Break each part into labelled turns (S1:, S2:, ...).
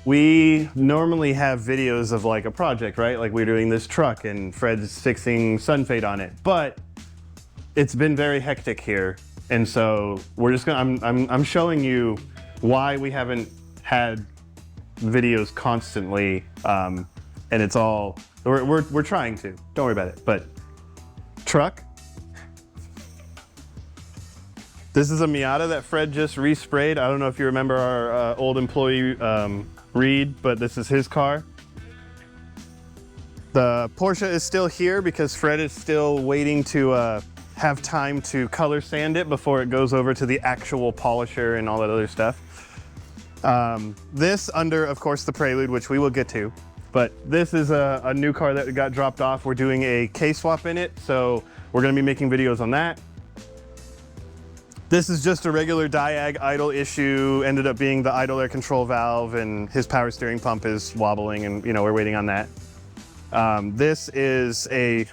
S1: We normally have videos of like a project, right? Like we're doing this truck and Fred's fixing sun fade on it, but it's been very hectic here. And so we're just gonna, I'm showing you why we haven't had videos constantly. And it's all, we're trying to, don't worry about it. But truck. This is a Miata that Fred just resprayed. I don't know if you remember our old employee, Reed, but this is his car. The Porsche is still here because Fred is still waiting to have time to color sand it before it goes over to the actual polisher and all that other stuff. This under, of course, the Prelude, which we will get to, but this is a new car that got dropped off. We're doing a K-swap in it, so we're gonna be making videos on that. This is just a regular diag idle issue, ended up being the idle air control valve, and his power steering pump is wobbling, and we're waiting on that. This is a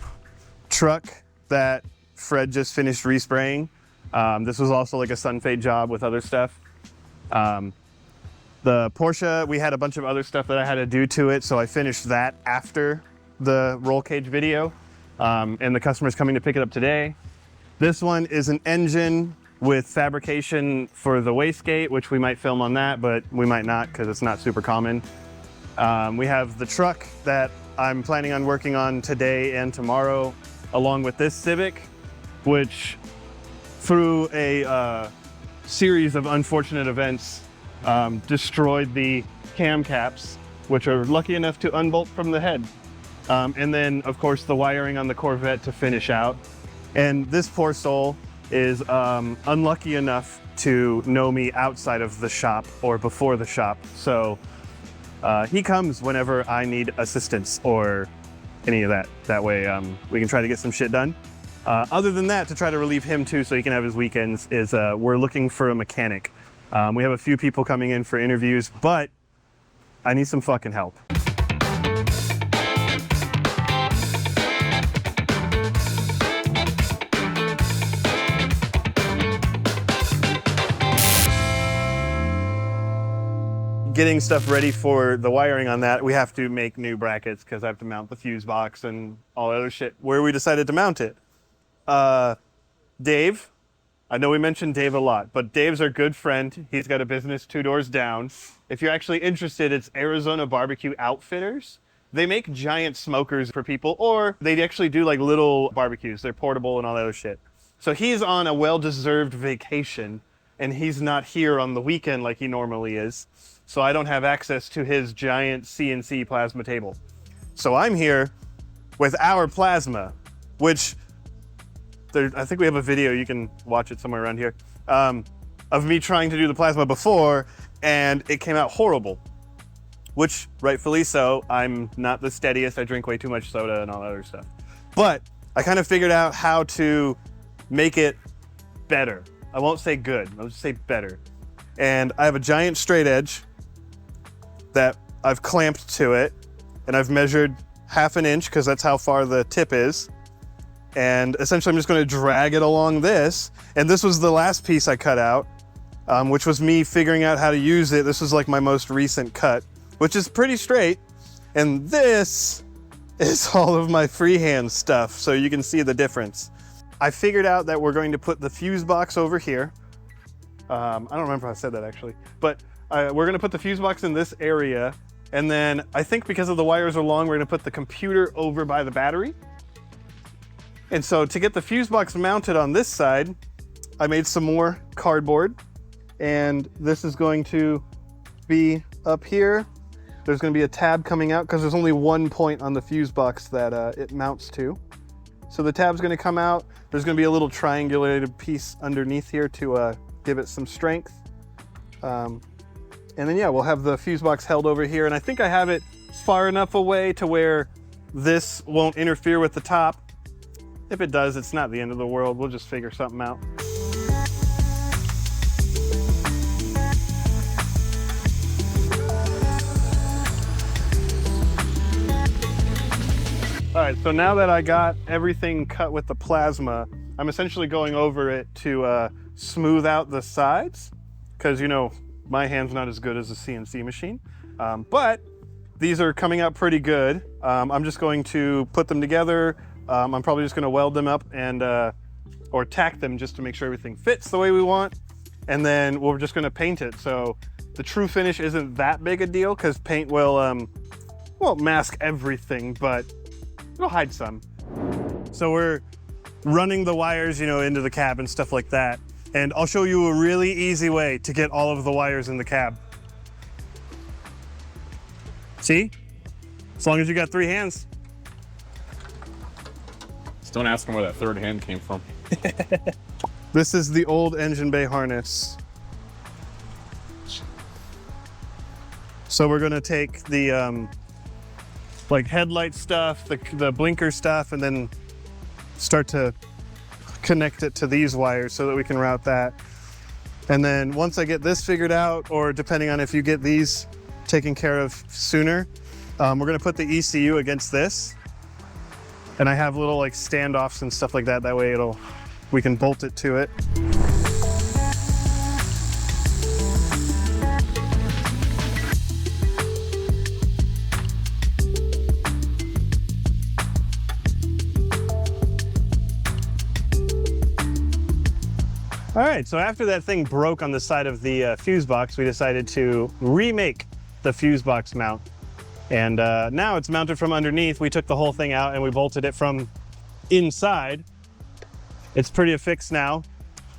S1: truck that Fred just finished respraying. This was also like a sun fade job with other stuff. The Porsche, we had a bunch of other stuff that I had to do to it, so I finished that after the roll cage video, and the customer's coming to pick it up today. This one is an engine with fabrication for the wastegate, which we might film on that, but we might not because it's not super common. We have the truck that I'm planning on working on today and tomorrow, along with this Civic, which through a series of unfortunate events destroyed the cam caps, which are lucky enough to unbolt from the head. And then, of course, the wiring on the Corvette to finish out. And this poor soul is unlucky enough to know me outside of the shop or before the shop. So he comes whenever I need assistance or any of that. That way we can try to get some shit done. Other than that, to try to relieve him too so he can have his weekends, is we're looking for a mechanic. We have a few people coming in for interviews, but I need some fucking help. Getting stuff ready for the wiring on that, we have to make new brackets because I have to mount the fuse box and all that other shit. Where we decided to mount it? Dave. I know we mentioned Dave a lot, but Dave's our good friend. He's got a business 2 doors down. If you're actually interested, it's Arizona Barbecue Outfitters. They make giant smokers for people, or they actually do like little barbecues. They're portable and all that other shit. So he's on a well-deserved vacation, and he's not here on the weekend like he normally is. So I don't have access to his giant CNC plasma table. So I'm here with our plasma, which I think we have a video, you can watch it somewhere around here, of me trying to do the plasma before, and it came out horrible, which rightfully so. I'm not the steadiest, I drink way too much soda and all that other stuff. But I kind of figured out how to make it better. I won't say good, I'll just say better. And I have a giant straight edge that I've clamped to it, and I've measured 1/2 inch because that's how far the tip is. And essentially I'm just gonna drag it along this. And this was the last piece I cut out, which was me figuring out how to use it. This was like my most recent cut, which is pretty straight. And this is all of my freehand stuff, so you can see the difference. I figured out that we're going to put the fuse box over here. I don't remember how I said that actually, but we're gonna put the fuse box in this area, and then I think because of the wires are long, we're gonna put the computer over by the battery. And so to get the fuse box mounted on this side, I made some more cardboard, and this is going to be up here. There's gonna be a tab coming out because there's only one point on the fuse box that it mounts to. So the tab's gonna come out. There's gonna be a little triangulated piece underneath here to give it some strength. And then yeah, we'll have the fuse box held over here, and I think I have it far enough away to where this won't interfere with the top. If it does, it's not the end of the world. We'll just figure something out. All right, so now that I got everything cut with the plasma, I'm essentially going over it to smooth out the sides, because My hand's not as good as a CNC machine, but these are coming out pretty good. I'm just going to put them together. I'm probably just gonna weld them up and or tack them just to make sure everything fits the way we want. And then we're just gonna paint it. So the true finish isn't that big a deal because paint will, won't mask everything, but it'll hide some. So we're running the wires, you know, into the cab and stuff like that. And I'll show you a really easy way to get all of the wires in the cab. See? As long as you got 3 hands.
S2: Just don't ask them where that third hand came from.
S1: This is the old engine bay harness. So we're gonna take the like headlight stuff, the blinker stuff, and then start to connect it to these wires so that we can route that. And then once I get this figured out, or depending on if you get these taken care of sooner, we're gonna put the ECU against this. And I have little like standoffs and stuff like that. That way we can bolt it to it. All right, so after that thing broke on the side of the fuse box, we decided to remake the fuse box mount. And now it's mounted from underneath. We took the whole thing out and we bolted it from inside. It's pretty affixed now.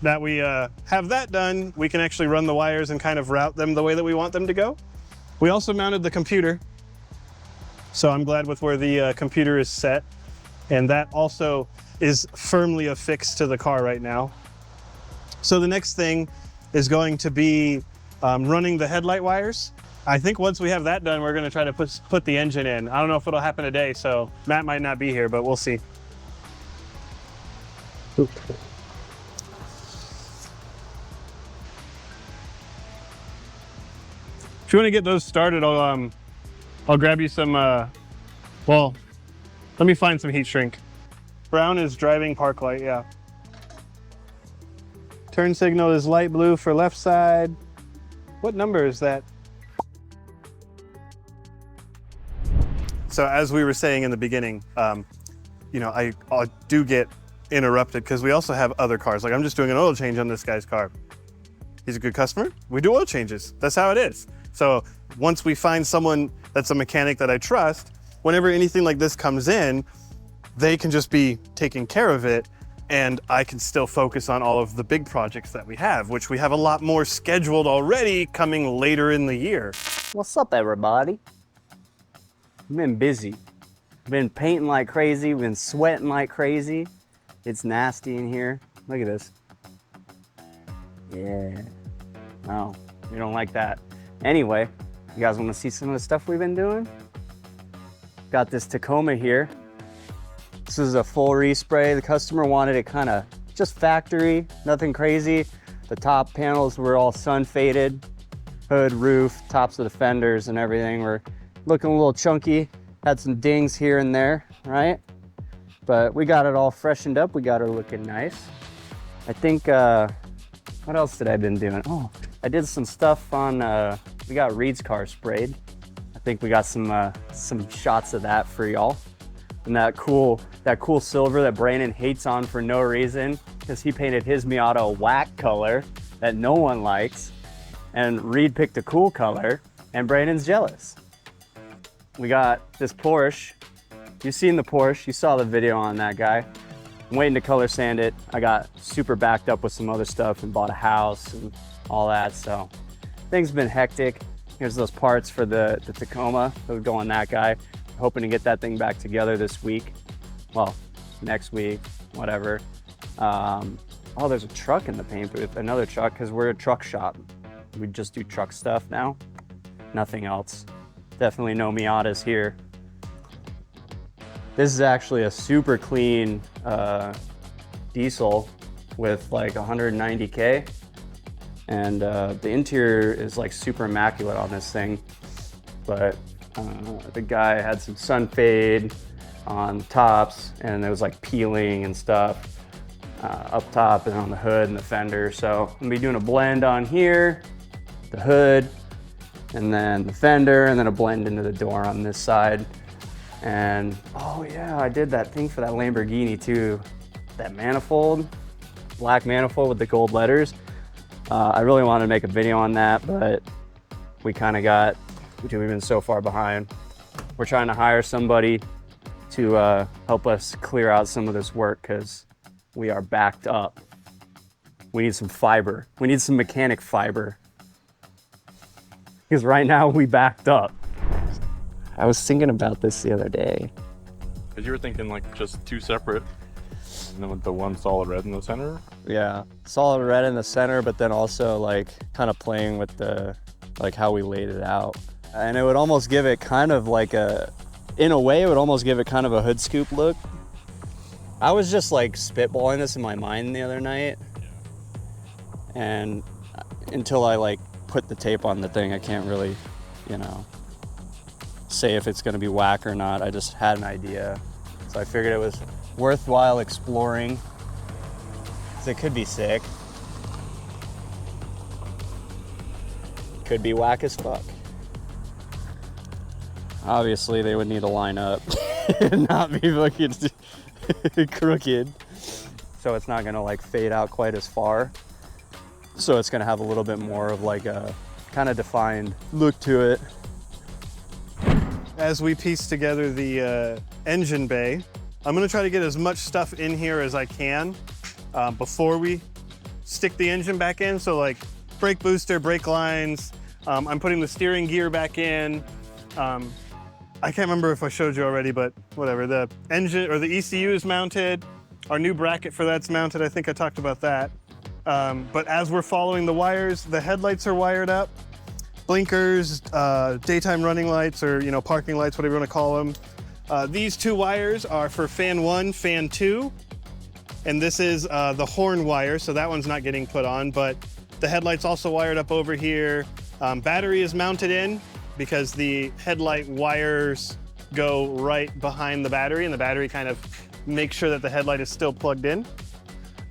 S1: That we have that done, we can actually run the wires and kind of route them the way that we want them to go. We also mounted the computer. So I'm glad with where the computer is set. And that also is firmly affixed to the car right now. So the next thing is going to be running the headlight wires. I think once we have that done, we're gonna try to put the engine in. I don't know if it'll happen today, so Matt might not be here, but we'll see. Oop. If you want to get those started, I'll grab you some, well, let me find some heat shrink. Brown is driving park light, yeah. Turn signal is light blue for left side. What number is that? So as we were saying in the beginning, you know, I do get interrupted because we also have other cars. Like I'm just doing an oil change on this guy's car. He's a good customer. We do oil changes. That's how it is. So once we find someone that's a mechanic that I trust, whenever anything like this comes in, they can just be taking care of it. And I can still focus on all of the big projects that we have, which we have a lot more scheduled already coming later in the year.
S3: What's up, everybody? I've been busy. I've been painting like crazy, been sweating like crazy. It's nasty in here. Look at this. Yeah. Oh, we don't like that. Anyway, you guys want to see some of the stuff we've been doing? Got this Tacoma here. This is a full respray. The customer wanted it kind of just factory, nothing crazy. The top panels were all sun faded, hood, roof, tops of the fenders and everything were looking a little chunky. Had some dings here and there, right? But we got it all freshened up. We got her looking nice. I think, what else did I been doing? Oh, I did some stuff on, we got Reed's car sprayed. I think we got some shots of that for y'all. And that cool silver that Brandon hates on for no reason because he painted his Miata a whack color that no one likes. And Reed picked a cool color and Brandon's jealous. We got this Porsche. You've seen the Porsche, you saw the video on that guy. I'm waiting to color sand it. I got super backed up with some other stuff and bought a house and all that, so things been hectic. Here's those parts for the Tacoma that would go on that guy. Hoping to get that thing back together this week. Well, next week, whatever. Oh, there's a truck in the paint booth, another truck, because we're a truck shop. We just do truck stuff now, nothing else. Definitely no Miatas here. This is actually a super clean diesel with like 190K. And the interior is like super immaculate on this thing. But the guy had some sun fade on the tops and it was like peeling and stuff up top and on the hood and the fender. So I'm gonna be doing a blend on here. the hood, and then the fender, and then a blend into the door on this side. And oh yeah, I did that thing for that Lamborghini too. That manifold, black manifold with the gold letters. I really wanted to make a video on that, but we've been so far behind. We're trying to hire somebody to help us clear out some of this work because we are backed up. We need some fiber. We need some mechanic fiber. Because right now we backed up. I was thinking about this the other day.
S2: Because you were thinking like just two separate, and then with the one solid red in the center.
S3: Yeah, solid red in the center, but then also like kind of playing with the, like how we laid it out. And it would almost give it kind of like in a way, it would almost give it kind of a hood scoop look. I was just like spitballing this in my mind the other night. And until I like put the tape on the thing, I can't really, you know, say if it's gonna be whack or not. I just had an idea. So I figured it was worthwhile exploring. So it could be sick. Could be whack as fuck. Obviously they would need to line up and not be fucking crooked. So it's not gonna like fade out quite as far. So it's gonna have a little bit more of like a kind of defined look to it.
S1: As we piece together the engine bay, I'm gonna try to get as much stuff in here as I can before we stick the engine back in. So like brake booster, brake lines, I'm putting the steering gear back in. I can't remember if I showed you already, but whatever. The engine or the ECU is mounted. Our new bracket for that's mounted. I think I talked about that. But as we're following the wires, the headlights are wired up. Blinkers, daytime running lights, or parking lights, whatever you want to call them. These two wires are for fan 1, fan 2, and this is the horn wire, so that one's not getting put on, but the headlight's also wired up over here. Battery is mounted in because the headlight wires go right behind the battery, and the battery kind of makes sure that the headlight is still plugged in.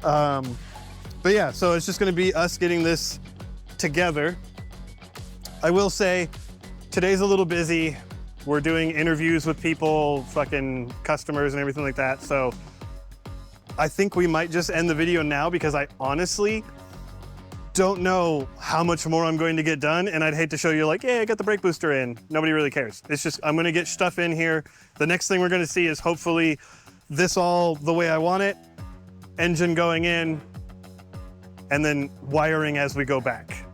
S1: But yeah, so it's just gonna be us getting this together. I will say, today's a little busy. We're doing interviews with people, fucking customers and everything like that. So I think we might just end the video now because I honestly don't know how much more I'm going to get done. And I'd hate to show you like, yeah, I got the brake booster in. Nobody really cares. It's just, I'm gonna get stuff in here. The next thing we're gonna see is hopefully this all the way I want it, engine going in, and then wiring as we go back.